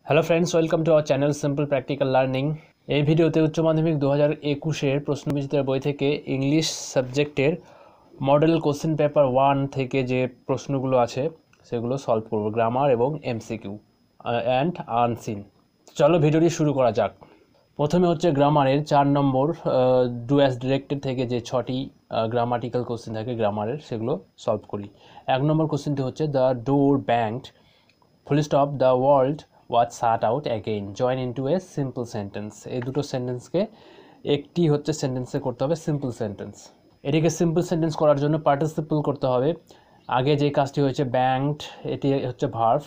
Hello friends, welcome to our channel simple practical learning. এই ভিডিওতে উচ্চ মাধ্যমিক 2021-এর প্রশ্নবিচিত্রার বই থেকে ইংলিশ সাবজেক্টের মডেল কোশ্চেন পেপার 1 থেকে যে প্রশ্নগুলো আছে সেগুলো সলভ করব, গ্রামার এবং এমসিকিউ অ্যান্ড আনসিন। চলো ভিডিওটি শুরু করা যাক। প্রথমে হচ্ছে গ্রামারের 4 নম্বর ডু অ্যাজ ডিরেক্টেড থেকে যে 6টি গ্রামাটিক্যাল কোশ্চেন থাকে গ্রামারের, সেগুলো সলভ করি। 1 নম্বর কোশ্চেনটি হচ্ছে the door banged full stop the world was shut out again join into a simple sentence. এই দুটো সেন্টেন্সকে একটি হচ্ছে সেন্টেন্সে করতে হবে সিম্পল সেন্টেন্স। এটিকে সিম্পল সেন্টেন্স করার জন্য পার্টিসিপল করতে হবে। আগে যে কাজটি হয়েছে ব্যাংকড, এটি হচ্ছে ভার্ব,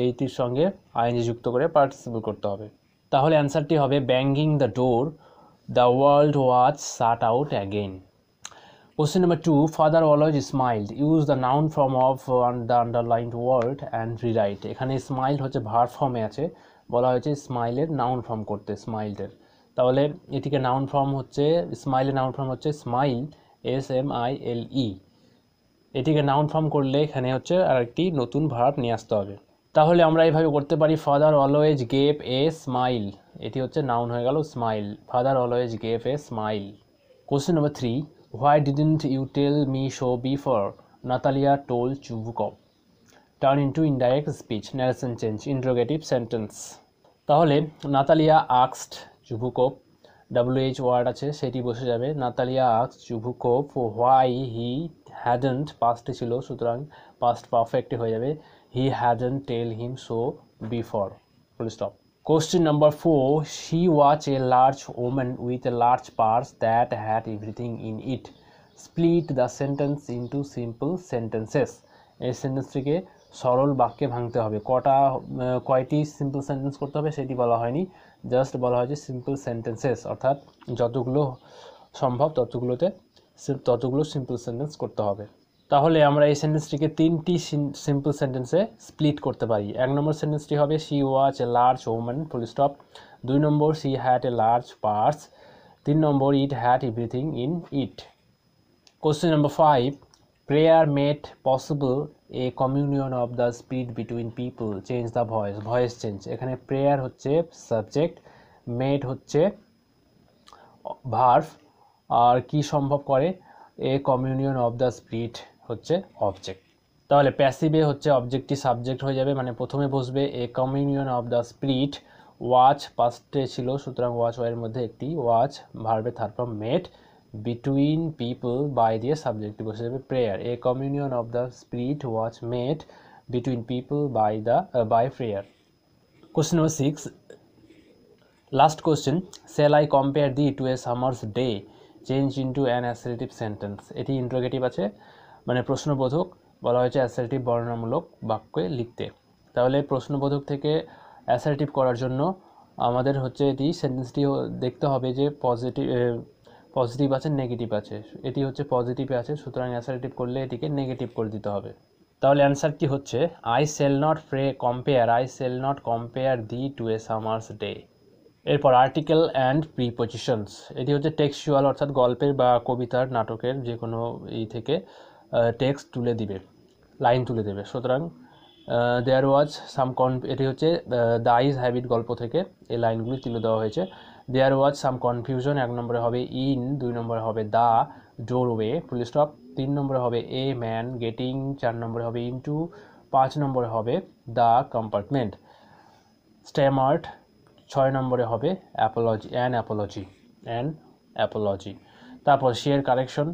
এইটির সঙ্গে আইএনজি যুক্ত করে পার্টিসিপল করতে হবে। তাহলে অ্যান্সারটি হবে banging the door the world was shut out again. Question number 2, father always smiled. Use the noun form of the underlined word and rewrite. এখানে smiled হচ্ছে ভার্ব ফর্মে আছে, বলা হয়েছে স্মাইলের নাউন ফর্ম করতে, স্মাইলের। তাহলে এটিকে নাউন ফর্ম হচ্ছে, স্মাইলের নাউন ফর্ম হচ্ছে স্মাইল, SMILE। এটিকে নাউন ফর্ম করলে এখানে হচ্ছে আরেকটি নতুন ভার্ব নিয়ে আসতে হবে। তাহলে আমরা এইভাবে করতে পারি, father always gave a smile. এটি হচ্ছে নাউন হয়ে গেল smile, father always gave a smile. Question number 3, why didn't you tell me so before? Natalia told Chubukov. Turn into indirect speech, narration change, interrogative sentence. তাহলে Natalia আক্সড Chubukov, WH word আছে সেটি বসে যাবে। Natalia আক্সড Chubukov why he hadn't, পাস্টে ছিল সুতরাং পাস্ট পারফেক্টে হয়ে যাবে, he hadn't tell him so before, full stop. Question number 4, she was a large woman with a large purse that had everything in it. Split the sentence into simple sentences. এই সেন্টেন্সটিকে সরল বাক্যে ভাঙতে হবে। কয়টি simple sentence করতে হবে সেটি বলা হয়নি, জাস্ট বলা হয়েছে সিম্পল সেন্টেন্সেস, অর্থাৎ যতগুলো সম্ভব ততগুলো সিম্পল সেন্টেন্স করতে হবে। তাহলে আমরা এই সেন্টেন্সটিকে 3টি সিম্পল সেন্টেন্সে স্প্লিট করতে পারি। 1 নম্বর সেন্টেন্সটি হবে she was a large woman, full stop. 2 নম্বর she had a large purse. 3 নম্বর it had everything in it. Question number 5, prayer made possible a communion of the spirit between people. Change the voice, voice change. এখানে prayer হচ্ছে subject, made হচ্ছে verb, আর কি সম্ভব করে, এ communion of the spirit হচ্ছে object. তাহলে প্যাসিভে হচ্ছে অবজেক্টটি subject হয়ে যাবে, মানে প্রথমে বসবে a communion of the spirit. Which পাস্টে ছিল সুতরাং ওয়াচ ওয়ার মধ্যে একটি ওয়াচ, ভার্বে third form made, between people by দিয়ে সাবজেক্টটি বসে যাবে prayer. A communion of the spirit which made between people by prayer. Question number 6, last question, shall I compare thee to a summer's day? Change into an assertive sentence. এটি interrogative আছে, মানে প্রশ্নবোধক, বলা হয়েছে অ্যাসার্টিভ বর্ণনামূলক বাক্যে লিখতে। তাহলে প্রশ্নবোধক থেকে অ্যাসার্টিভ করার জন্য আমাদের হচ্ছে এটি সেন্টেন্সটি দেখতে হবে যে পজিটিভ আছে নেগেটিভ আছে। এটি হচ্ছে পজিটিভে আছে সুতরাং অ্যাসার্টিভ করলে এটিকে নেগেটিভ করে দিতে হবে। তাহলে অ্যান্সারটি হচ্ছে I shall not compare thee to a summer's day. এরপর আর্টিকেল অ্যান্ড প্রিপজিশনস, এটি হচ্ছে টেক্সচুয়াল, অর্থাৎ গল্পের বা কবিতার নাটকের যে কোনো এই থেকে টেক্সট তুলে দিবে, লাইন তুলে দেবে। সুতরাং দেয়ার ওয়াজ সাম এটি হচ্ছে দ্য আইজ হ্যাবিট গল্প থেকে এই লাইনগুলি তুলে দেওয়া হয়েছে। দেয়ার ওয়াজ সাম কনফিউশন, 1 নম্বরে হবে ইন, 2 নম্বরে হবে দ্য ডোরওয়ে, ফুল স্টপ। 3 নম্বরে হবে এ ম্যান গেটিং, 4 নম্বরে হবে ইনটু, 5 নম্বরে হবে দ্য কম্পার্টমেন্ট স্ট্যামার্ড, 6 নম্বরে হবে অ্যাপোলজি। তারপর share correction,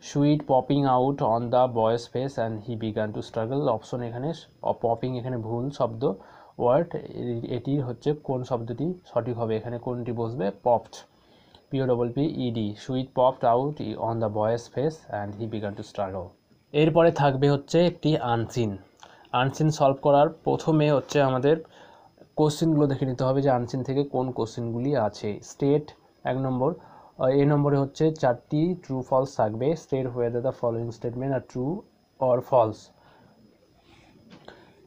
sweet popping out on the boys face and he began to struggle. Option এখানে পপিং এখানে ভুল শব্দ ওয়ার্ড, এটি হচ্ছে কোন শব্দটি সঠিক হবে, এখানে কোনটি বসবে, popped, POPPED, sweet popped out on the boys face and he began to struggle. এরপরে থাকবে হচ্ছে একটি আনসিন সলভ করার প্রথমে হচ্ছে আমাদের কোশ্চেনগুলো দেখে নিতে হবে যে আনসিন থেকে কোন কোশ্চেনগুলি আছে। স্টেট 1 নম্বর, এ নম্বরে হচ্ছে 4টি ট্রু ফলস থাকবে। State whether the following statement are true or false.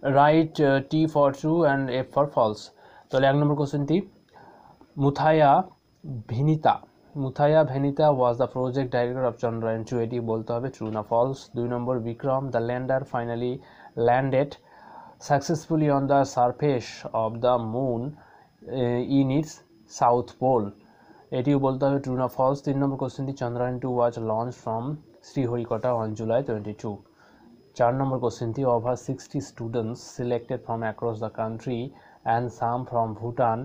Write T for true and F for false. তাহলে 1 নম্বর কোশ্চেনটি, Muthayya Vanitha was the project director of Chandrayaan 2, এটি বলতে হবে ট্রু না ফলস। 2 নম্বর, Vikram the lander finally landed successfully on the surface of the moon in its south pole. এটিও বলতে হবে ট্রু না ফলস। 3 নম্বর কোশ্চেনটি Chandrayaan 2 was launched from Sriharikota on July 22। 4 নম্বর কোশ্চেনটি over 60 students selected from across the country and some from Bhutan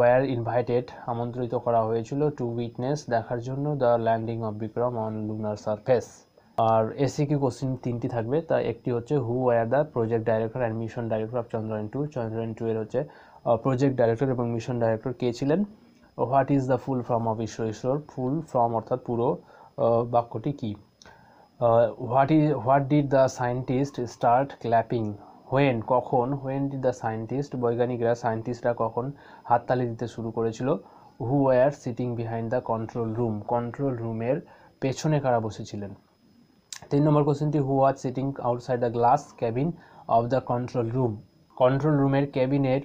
were invited, আমন্ত্রিত করা হয়েছিল to witness, দেখার জন্য the landing of Vikram on lunar surface। আর এসিকিউ কোশ্চেন 3টি থাকবে, তা একটি হচ্ছে who were the project director and mission director of Chandrayaan 2। Chandrayaan 2 এর হচ্ছে প্রজেক্ট ডাইরেক্টর এবং মিশন ডাইরেক্টর কে ছিলেন। What is the full form of ISRO. ইসরোর ফুল ফর্ম অর্থাৎ পুরো বাক্যটি কি। What did the scientist start clapping, when কখন, হোয়েন ডিড দ্য সায়েন্টিস্ট বৈজ্ঞানিকরা সায়েন্টিস্টরা কখন হাততালি দিতে শুরু করেছিল। Who were sitting behind the control room, control রুমের পেছনে কারা বসেছিলেন। 3 নম্বর কোশ্চেনটি who was sitting outside the glass cabin of the control room, control রুমের ক্যাবিনের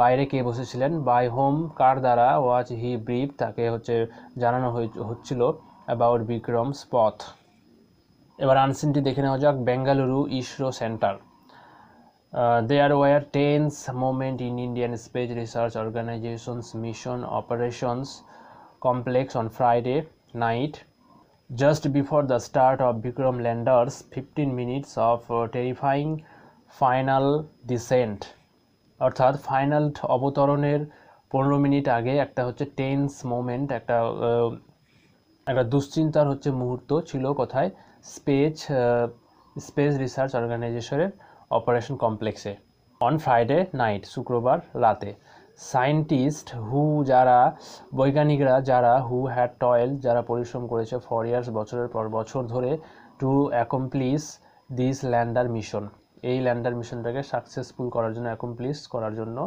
বাইরে কে বসেছিলেন। বাই হোম কার দ্বারা ওয়াজ হি ব্রিফ, তাকে হচ্ছে জানানো হচ্ছিল অ্যাবাউট বিক্রমস পথ। এবার আনসিনটি দেখে নেওয়া যাক। Bengaluru ISRO centre. There were tense moment in Indian Space Research Organization's mission operations complex on Friday night just before the start of Vikram landers, 15 minutes of terrifying final descent, অর্থাৎ ফাইনাল অবতরণের 15 মিনিট আগে একটা হচ্ছে tense moment, একটা দুশ্চিন্তার হচ্ছে মুহূর্ত ছিল কোথায়, স্পেস রিসার্চ অর্গানাইজেশনের অপারেশন কমপ্লেক্সে অন ফ্রাইডে নাইট, শুক্রবার রাতে। সায়েন্টিস্ট হু, যারা বৈজ্ঞানিকরা যারা, হু হ্যাড টয়েল, যারা পরিশ্রম করেছে, ফর ইয়ার্স বছরের পর বছর ধরে, to accomplish this lander mission, এই ল্যান্ডার মিশনটাকে সাকসেসফুল করার জন্য, অ্যাকমপ্লিশ করার জন্য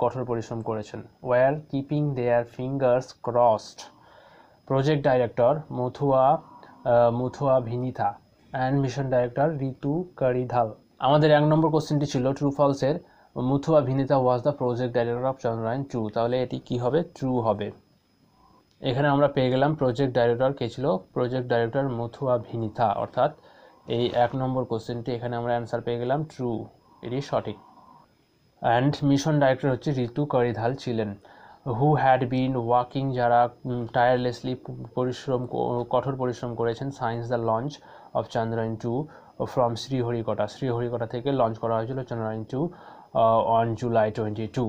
কঠোর পরিশ্রম করেছেন। Were keeping their fingers crossed, project director Muthayya Vanitha and mission director Ritu Karidhal. আমাদের 1 নম্বর কোশ্চেনটি ছিল ট্রু ফলসের। Muthayya Vanitha was the project director of Chandrayaan 2, তাহলে এটি কি হবে, ট্রু হবে। এখানে আমরা পেয়ে গেলাম প্রজেক্ট ডাইরেক্টর কে ছিল, প্রজেক্ট ডাইরেক্টর মুথুয়া ভিনিতা, অর্থাৎ এই 1 নম্বর কোশ্চেনটি এখানে আমরা অ্যান্সার পেয়ে গেলাম ট্রু, এটি সঠিক। অ্যান্ড মিশন ডাইরেক্টর হচ্ছে ঋতু কারিধাল ছিলেন। হু হ্যাড বিন ওয়াকিং, যারা টায়ারলেসলি কঠোর পরিশ্রম করেছেন, science the launch of Chandrayaan 2 from Sriharikota, Sriharikota থেকে লঞ্চ করা হয়েছিল চন্দ্রায়ন 2 অন জুলাই 22।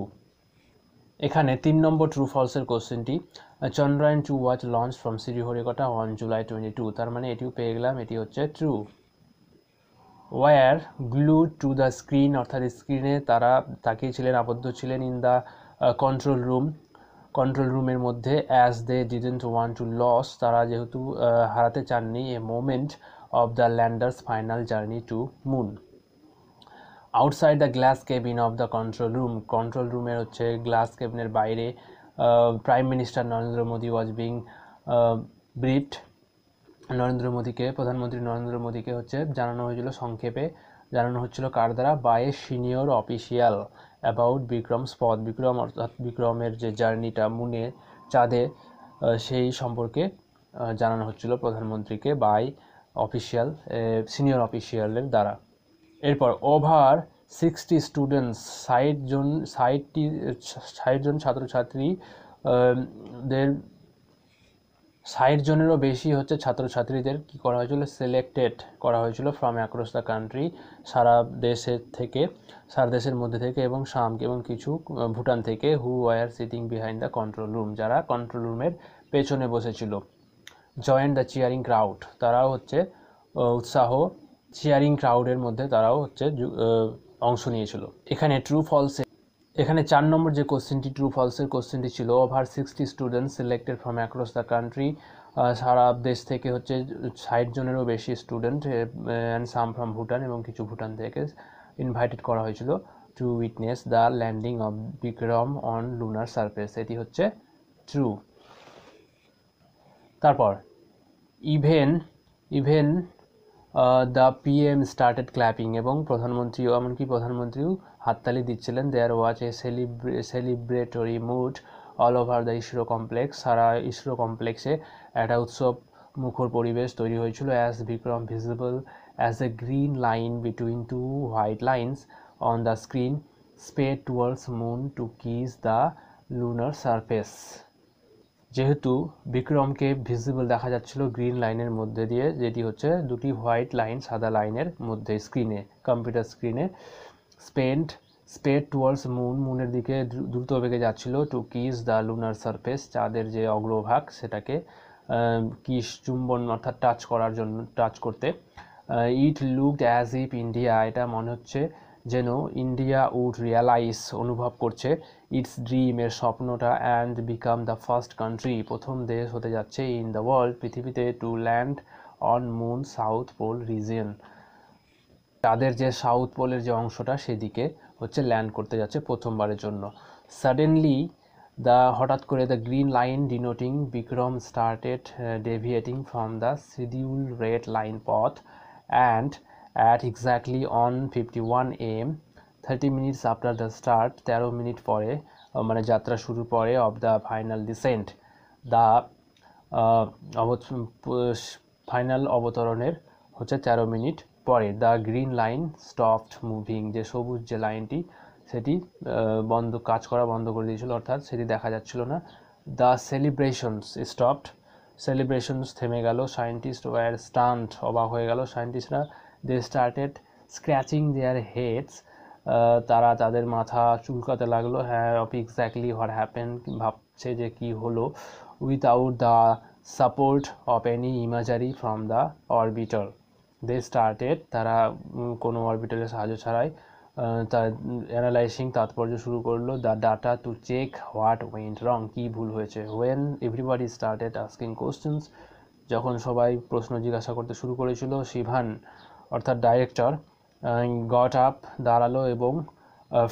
এখানে 3 নম্বর ট্রু ফলসের কোশ্চেনটি, Chandrayaan 2 was launch from Sriharikota on July 22, তার মানে এটিও পেয়ে গেলাম, এটি হচ্ছে true. Were glued to the screen, অর্থাৎ স্ক্রিনে তারা তাকিয়েছিলেন, আবদ্ধ ছিলেন, in the control room, control রুমের মধ্যে, as they didn't want to lose, তারা যেহেতু হারাতে চাননি, a moment of the lander's final journey to moon. Outside the glass cabin of the control room, control রুমের হচ্ছে গ্লাস কেবিনের বাইরে, prime minister Narendra Modi was being briefed, Narendra মোদীকে, প্রধানমন্ত্রী নরেন্দ্র মোদীকে হচ্ছে জানানো হয়েছিল, সংক্ষেপে জানানো হচ্ছিল কার দ্বারা, by a senior official about Vikram's path, Vikram অর্থাৎ বিক্রমের যে জার্নিটা মুনে, চাঁদে, সেই সম্পর্কে জানানো হচ্ছিল প্রধানমন্ত্রীকে, বাই অফিসিয়াল, সিনিয়র অফিসিয়ালের দ্বারা। এরপর ওভার 60 স্টুডেন্টস, 60 জন ছাত্রছাত্রীদের, 60 জনেরও বেশি হচ্ছে ছাত্রছাত্রীদের কি করা হয়েছিল, সিলেক্টেড করা হয়েছিল ফ্রম অ্যাক্রস দ্য কান্ট্রি, সারা দেশের মধ্যে থেকে, এবং কিছু ভুটান থেকে, who were sitting behind the control room, যারা কন্ট্রোল রুমের পেছনে বসেছিল। জয়েন্ট দ্য চিয়ারিং ক্রাউড, তারাও হচ্ছে চিয়ারিং ক্রাউডের মধ্যে তারাও হচ্ছে অংশ নিয়েছিল। এখানে ট্রু ফলসে, এখানে 4 নম্বর যে কোশ্চেনটি ট্রু ফলসের কোশ্চেনটি ছিল, over 60 students selected from across the country, সারা দেশ থেকে হচ্ছে 60 জনেরও বেশি student, and some from Bhutan, এবং কিছু ভুটান থেকে ইনভাইটেড করা হয়েছিল to witness the landing of Vikram on lunar surface, এটি হচ্ছে ট্রু। তারপর even the PM started clapping, এবং প্রধানমন্ত্রীও, এমনকি প্রধানমন্ত্রীও হাততালি দিচ্ছিলেন। There was a celebratory mood all over the ISRO complex, সারা ইসরো কমপ্লেক্সে একটা উৎসব মুখর পরিবেশ তৈরি হয়েছিল। As Vikram visible as a green line between two white lines on the screen sped towards moon to kiss the lunar surface. যেহেতু বিক্রমকে ভিজিবল দেখা যাচ্ছিল গ্রিন লাইনের মধ্যে দিয়ে, যেটি হচ্ছে দুটি হোয়াইট লাইন সাদা লাইনের মধ্যে স্ক্রিনে, কম্পিউটার স্ক্রিনে, স্পেড টুয়ার্ডস মুনের দিকে দ্রুত বেগে যাচ্ছিল, to kiss the lunar surface, চাঁদের যে অগ্রভাগ সেটাকে কিস চুম্বন অর্থাৎ টাচ করতে। It looked as if India, এটা মনে হচ্ছে যেন ইন্ডিয়া উড রিয়ালাইজ, অনুভব করছে, ইটস ড্রিম, এর স্বপ্নটা, and become the first country, প্রথম দেশ হতে যাচ্ছে, ইন দ্য ওয়ার্ল্ড, পৃথিবীতে, to land on moon south pole region, তাদের যে সাউথ পোলের যে অংশটা সেদিকে হচ্ছে ল্যান্ড করতে যাচ্ছে প্রথমবারের জন্য। সাডেনলি হঠাৎ করে the green line denoting Vikram started deviating from the schedule red line path, and at exactly on 51 am 30 minutes after the start, 13 minute পরে মানে যাত্রা শুরু পরে, of the final descent, the final অবতরণের হচ্ছে 13 মিনিট পরে, the green line stopped moving, যে সবুজ যে লাইনটি সেটি কাজ করা বন্ধ করে দিয়েছিল, অর্থাৎ সেটি দেখা যাচ্ছিল না। দ্য সেলিব্রেশনস স্টপড, সেলিব্রেশনস থেমে গেল। সায়েন্টিস্ট ওয়ার স্টান্ট, অবাক হয়ে গেল সায়েন্টিস্টরা। They started scratching their heads, তারা তাদের মাথা চুলকাতে লাগলো। হ্যাঁ, অফ এক্স্যাক্টলি হোয়াট হ্যাপেন, ভাবছে যে কি হলো। Without the support of any imagery from the orbiter, they started, তারা কোনো অরবিটারের সাহায্য ছাড়াই তার অ্যানালাইসিং, তাৎপর্য শুরু করলো। The data to check what went wrong, কী ভুল হয়েছে। When everybody started asking questions, যখন সবাই প্রশ্ন জিজ্ঞাসা করতে শুরু করেছিল, শিভান অর্থাৎ ডাইরেক্টর গট আপ, দাঁড়ালো, এবং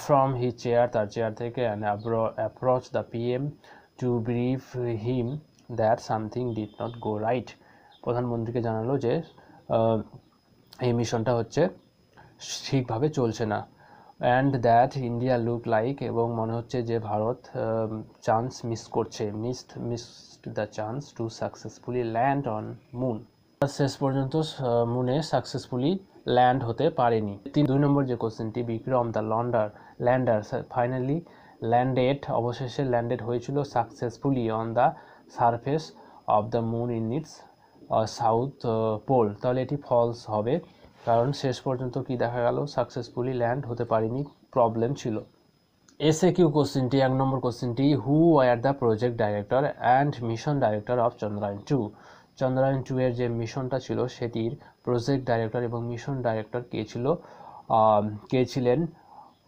ফ্রম হি চেয়ার, তার চেয়ার থেকে, and approach the PM to brief him that something did not go right, প্রধানমন্ত্রীকে জানালো যে এই মিশনটা হচ্ছে ঠিকভাবে চলছে না। And that India look like, এবং মনে হচ্ছে যে ভারত চান্স মিস করছে, missed the chance to successfully land on moon, শেষ পর্যন্ত মুনে সাকসেসফুলি ল্যান্ড হতে পারেনি। 2 নম্বর যে কোশ্চেনটি, Vikram the lander finally landed, অবশেষে ল্যান্ডেড হয়েছিল successfully on the surface of the moon in its south pole, তাহলে এটি ফলস হবে, কারণ শেষ পর্যন্ত কি দেখা গেল, সাকসেসফুলি ল্যান্ড হতে পারেনি, প্রবলেম ছিল। এসএকিউ কোশ্চেনটি, 1 নম্বর কোশ্চেনটি, who were the project director and mission director of Chandrayaan 2, Chandrayaan 2 এর যে মিশনটা ছিল সেটির প্রজেক্ট ডাইরেক্টর এবং মিশন ডাইরেক্টর কে ছিলেন।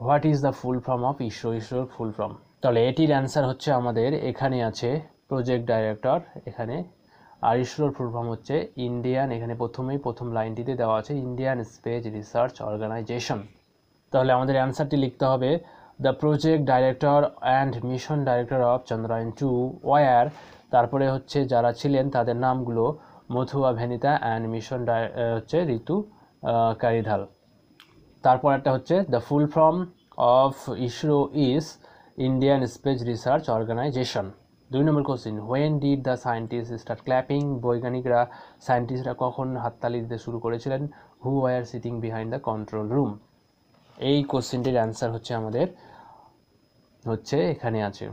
What is the full form of ইসরোর ফুল ফর্ম, তাহলে এটির অ্যান্সার হচ্ছে আমাদের এখানে আছে প্রজেক্ট ডাইরেক্টর এখানে, আর ইসরোর ফুল ফর্ম হচ্ছে ইন্ডিয়ান, এখানে প্রথম লাইনটিতে দেওয়া আছে ইন্ডিয়ান স্পেস রিসার্চ অর্গানাইজেশন। তাহলে আমাদের অ্যান্সারটি লিখতে হবে, the project director and mission director of Chandrayaan 2 were, তারপরে হচ্ছে যারা ছিলেন তাদের নামগুলো, মথুয়া ভেনিতা, অ্যান্ড মিশন হচ্ছে ঋতু কারিধাল। তারপর একটা হচ্ছে the full form of ISRO is Indian space research organisation. 2 number question, when did the scientist start clapping, বৈজ্ঞানিকরা সায়েন্টিস্টরা কখন হাততালি দিতে শুরু করেছিলেন। Who were sitting behind the control room, এই কোশ্চেনটির অ্যান্সার হচ্ছে আমাদের এখানে আছে।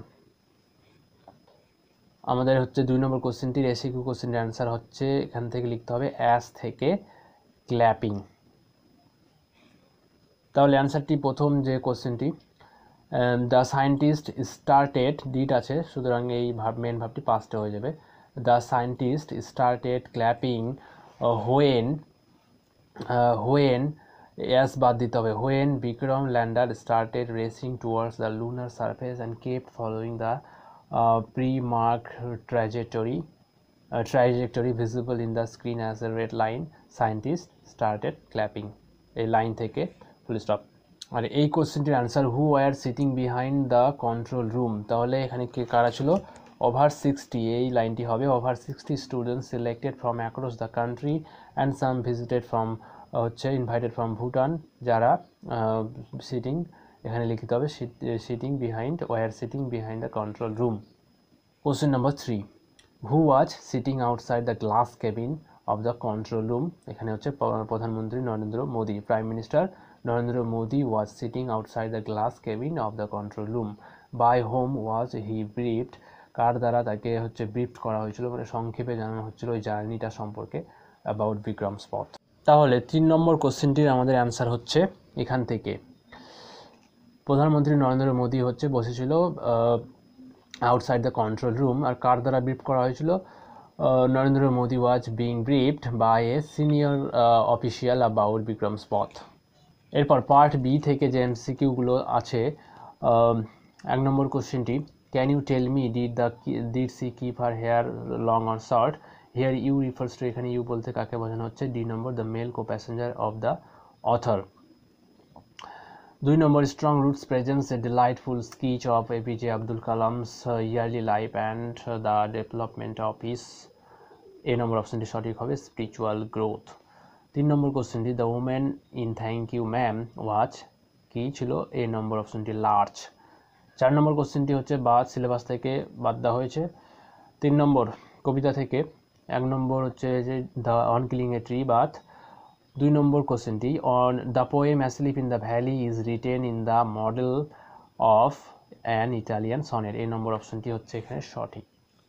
আমাদের হচ্ছে 2 নম্বর কোশ্চেনটির এসিকিউ কোশ্চেনটির অ্যান্সার হচ্ছে এখান থেকে লিখতে হবে অ্যাস থেকে ক্ল্যাপিং। তাহলে অ্যান্সারটি প্রথম যে কোশ্চেনটি, দ্য সায়েন্টিস্ট স্টার্টেড, ডিড আছে, সুতরাং এই মেন ভাবটি পাস্টে হয়ে যাবে। The scientist started clapping when S বাদ দিতে হবে, when Vikram lander started racing towards the lunar surface and kept following the pre-marked trajectory visible in the screen as a red line, scientists started clapping, এই লাইন থেকে full stop. আর এই কোশ্চেনটির answer, who were sitting behind the control room, তাহলে এখানে কে কারা ছিল, ওভার 60, এই লাইনটি হবে over 60 students selected from across the country and some visited from invited from Bhutan, যারা সিটিং, এখানে লিখিত হবে sitting behind, were sitting behind the control room. Question number 3, who was sitting outside the glass cabin of the control room, এখানে হচ্ছে প্রধানমন্ত্রী Narendra Modi, prime minister Narendra Modi was sitting outside the glass cabin of the control room. By whom was he ব্রিফড, কার দ্বারা তাকে হচ্ছে ব্রিফড করা হয়েছিল, মানে সংক্ষেপে জানানো হচ্ছিল ওই জার্নিটা সম্পর্কে, অ্যাবাউট বিক্রমস পথ। তাহলে 3 নম্বর কোশ্চেনটির আমাদের অ্যান্সার হচ্ছে এখান থেকে, প্রধানমন্ত্রী নরেন্দ্র মোদী হচ্ছে বসেছিল আউটসাইড দ্য কন্ট্রোল রুম, আর কার দ্বারা ব্রিফ করা হয়েছিল, Narendra Modi was being briefed by a senior official about Vikram's path. এরপর পার্ট বি থেকে যে এমসিকিউগুলো আছে, 1 নম্বর কোশ্চেনটি, can you tell me did she keep her hair long or short, here you refers to, এখানে ইউ বলতে কাকে বোঝানো হচ্ছে, ডি নম্বর the male co passenger of the author. 2 নম্বর strong roots presents a delightful sketch of APJ Abdul Kalam's early life and the development of his, A নম্বর অপশনটি সঠিক হবে, স্পিরিচুয়াল গ্রোথ। 3 নম্বর কোশ্চেনটি, the women in thank you ma'am ওয়াজ, কি ছিল, এ নম্বর অপশনটি লার্জ। 4 নম্বর কোশ্চেনটি হচ্ছে বাদ, সিলেবাস থেকে বাদ দেওয়া হয়েছে। 3 নম্বর কবিতা থেকে, 1 নম্বর হচ্ছে যে the on killing a tree বাদ। 2 নম্বর কোশ্চেনটি, on the poem asleep in the valley is written in the model of an Italian sonnet, এই নম্বর অপশনটি হচ্ছে এখানে সঠিক।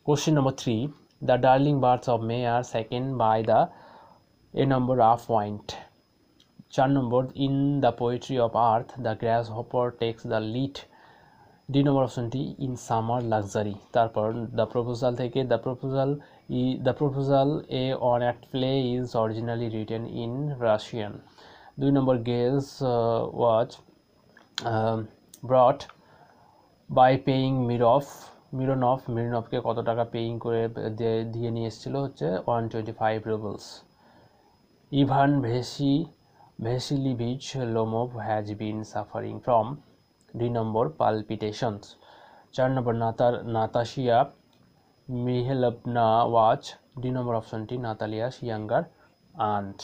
Question number 3, the darling birds of May are second by the, A নম্বর রাফ পয়েন্ট। 4 নম্বর, in the poetry of earth the grasshopper takes the lead, D নম্বর অপশনটি ইন সামার লাক্সারি। তারপর দ্য প্রপোজাল থেকে, the proposal a one act play is originally written in Russian. 2 নম্বর, Guess was brought by paying মিরনভকে কত টাকা paying করে দিয়ে নিয়ে এসেছিল হচ্ছে 125 roubles. Ivan Vassilevitch Lomov has been suffering from, 2 নম্বর পালপিটেশনস। 4 নম্বর, নাতাশিয়া মিহেলভনা ওয়াজ, 2 নম্বর অপশনটি নাতালিয়াস ইয়াঙ্গার আন্ট।